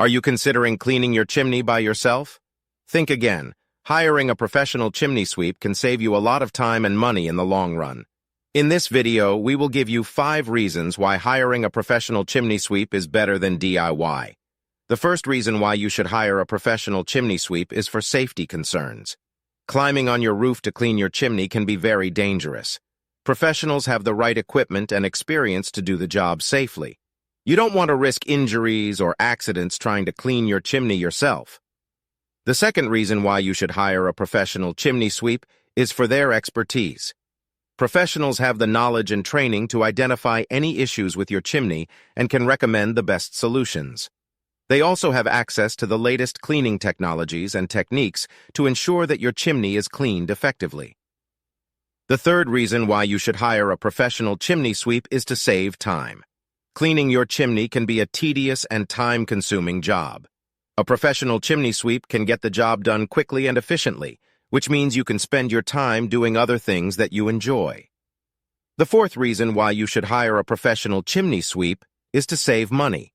Are you considering cleaning your chimney by yourself? Think again. Hiring a professional chimney sweep can save you a lot of time and money in the long run. In this video, we will give you 5 reasons why hiring a professional chimney sweep is better than DIY. The first reason why you should hire a professional chimney sweep is for safety concerns. Climbing on your roof to clean your chimney can be very dangerous. Professionals have the right equipment and experience to do the job safely. You don't want to risk injuries or accidents trying to clean your chimney yourself. The second reason why you should hire a professional chimney sweep is for their expertise. Professionals have the knowledge and training to identify any issues with your chimney and can recommend the best solutions. They also have access to the latest cleaning technologies and techniques to ensure that your chimney is cleaned effectively. The third reason why you should hire a professional chimney sweep is to save time. Cleaning your chimney can be a tedious and time-consuming job. A professional chimney sweep can get the job done quickly and efficiently, which means you can spend your time doing other things that you enjoy. The fourth reason why you should hire a professional chimney sweep is to save money.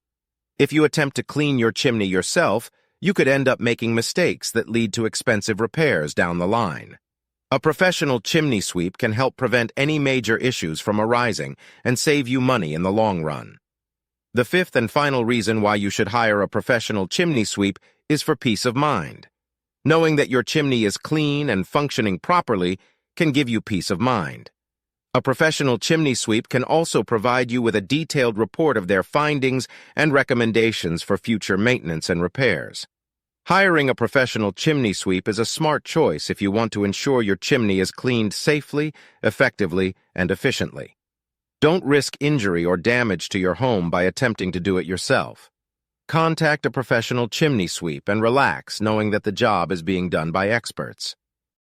If you attempt to clean your chimney yourself, you could end up making mistakes that lead to expensive repairs down the line. A professional chimney sweep can help prevent any major issues from arising and save you money in the long run. The fifth and final reason why you should hire a professional chimney sweep is for peace of mind. Knowing that your chimney is clean and functioning properly can give you peace of mind. A professional chimney sweep can also provide you with a detailed report of their findings and recommendations for future maintenance and repairs. Hiring a professional chimney sweep is a smart choice if you want to ensure your chimney is cleaned safely, effectively, and efficiently. Don't risk injury or damage to your home by attempting to do it yourself. Contact a professional chimney sweep and relax knowing that the job is being done by experts.